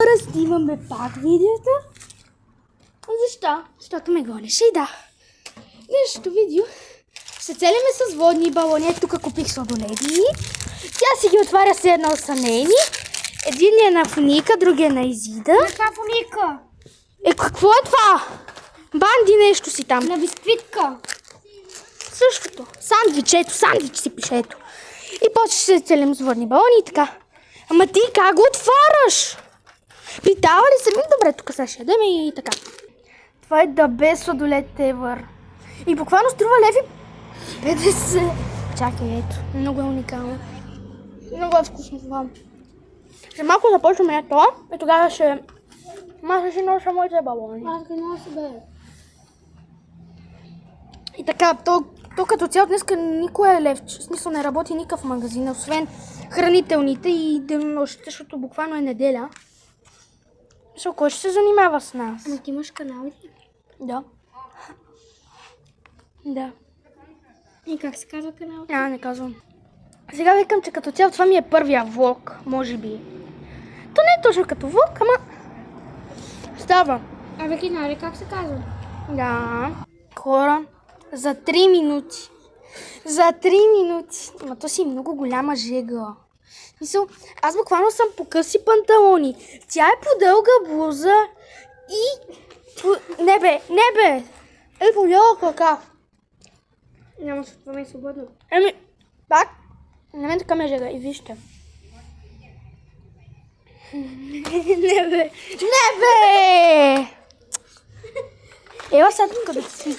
Снимаме пак видеото. Защо? Защото ме гонеше и да. Днешното видео ще целиме с водни балони. Тук купих сладоледи. Тя си ги отваря с едно са нейни. Един е на Фуника, другия е на Изида. Каква Фуника? Какво е това? Банди нещо си там. На бисквитка. Същото. Сандвич си пише, ето. И после ще се целим с водни балони и така. Ама ти как го отваряш? Питава ли се ми? Добре, тук сега ще ядем и така. Това е the best сладолед ever. И буквално струва леви 50. Чакай, ето. Много е уникално. Много е вкусно това. Ще малко започваме на това и тогава ще... Аз ще нося моите балони. Аз ги нося, бе. И така, то като цяло днеска никой е лев. В смисъл не работи никакъв магазин, освен хранителните и денонощите, защото буквално е неделя. Мисъл, кой ще се занимава с нас? Ама ти имаш канал ли? Да. Да. И как се казва канал? Не казвам. Сега викам, че като цяло това ми е първия влог, може би. То не е точно като влог, ама... Става. Абе, кинари, как се казва? Да. Хора, за 3 минути. За 3 минути. Ама то си много голяма жега. Мисъл, аз буквално съм по къси панталони. Тя е по дълга блуза и... Не бе! Е по дълга крака. Няма се това ми е свободно. Пак? На мен така ме жега и вижте. Не бе! Ева сега тук да си.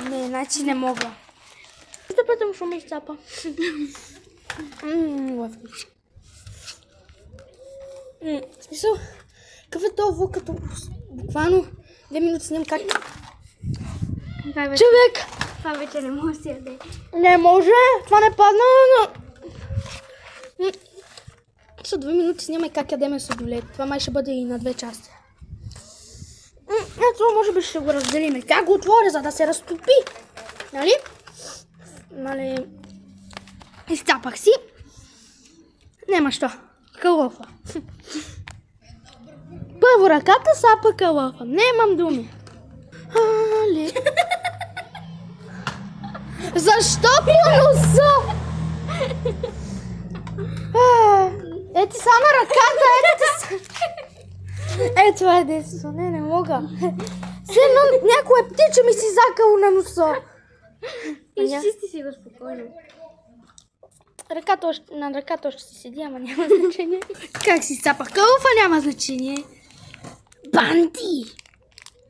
Не, значи не мога. Да пътам, що ме изцапа. В смисъл, какъв е този влог, като буквално 2 минути снимам как... Човек! Това вече не може да се яде. Не може, това не падна, но... За 2 минути снимай как ядеме сладолед. Това май ще бъде и на 2 части. Ето, може би ще го разделиме. Как го отворя, за да се разтопи? Нали? Изцапах си. Нема що. Калъфа. Първо ръката, сапа калъфа. Нямам думи. Защо по носа? Ети само ръката, ето това е детство. Не мога. Все едно някоя птича ми си закало на носа. Изчисти си го спокойно. На ръката още си седи, ама няма значение. Как си цапах калъфа, няма значение. Банди!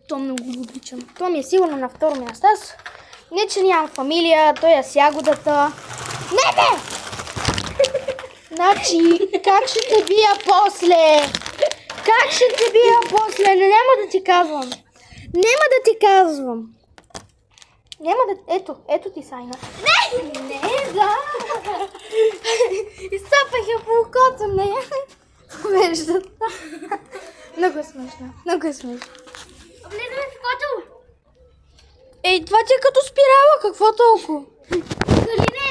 То много го обичам. То ми е сигурно на второ място. Аз не, че нямам фамилия, той е с ягодата. Не бе! Значи, как ще те бия после? Как ще те бия после? Няма да ти казвам. Ето ти сайна. Не, да. Изцапах я по окото, не. Виждат. Много е смешно. Влизаме в окото. Ей, това ти е като спирала, какво толкова? Дали не?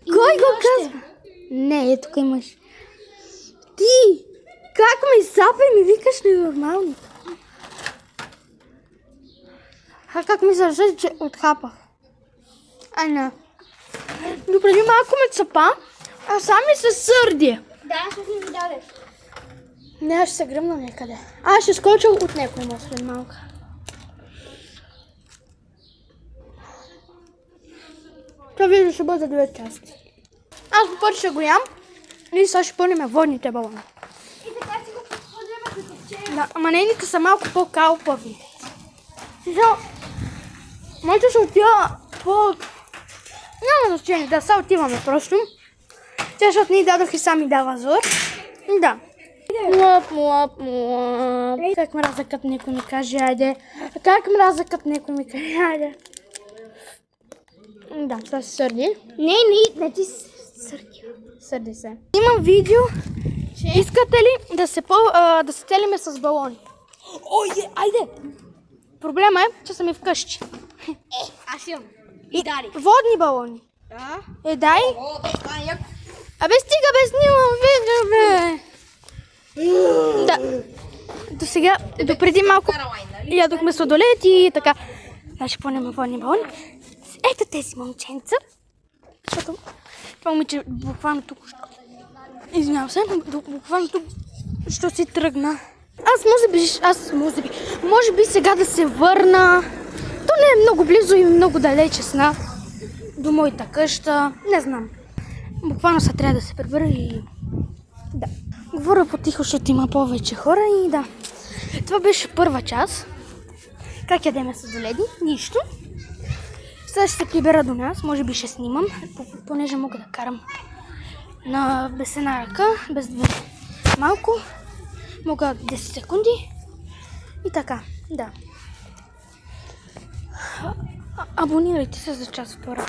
Кой го казва? Не, тук имаш. Ти! Как ме изцапа и ми викаш ненормално? Как ми зарежа, че отхапах? Не. Допреди малко ме цапа, а сам ми се сърди. Да, ще ми дадеш. Не, аз ще се гръмна някъде. Аз ще скоча от някой му след малко. Това видео ще бъде 2 части. Аз по път ще го ям и сега ще пълним водните балони. И така си го подходим като вчера. Да, ама нейните са малко по-калпави. Моите ще отива по... Няма значение, да, сега отиваме просто. Тя, защото ни дадох и сами дава зор. Да. Млъп. Как мраза, като някой ми каже, айде. Да, това се сърди. Не ти сърди. Сърди се. Имам видео. Искате ли да се целиме с балони? Айде! Проблема е, че съм и вкъщи. Аз имам. И дали. Водни балони. Да. Дай. Това е яко. Абе, стига, бе, снимам видео, бе. Да. До сега, до преди малко ядохме сладолед и така. Значи пълнем водни балони. Ето тези момченца. Защото това момиче буквално тук, извинявам се, буквално тук, що си тръгна. Може би сега да се върна. То не е много близо и много далече сна до моята къща. Не знам. Буквално се трябва да се прибера и да. Говоря потихо, защото има повече хора и да. Това беше първа част. Как ядеме сладоледи? Нищо. Сега ще се прибера до нас. Може би ще снимам, понеже мога да карам без една ръка, без две. Малко. Мога 10 секунди. И така, да. Абонирайте се за час втора.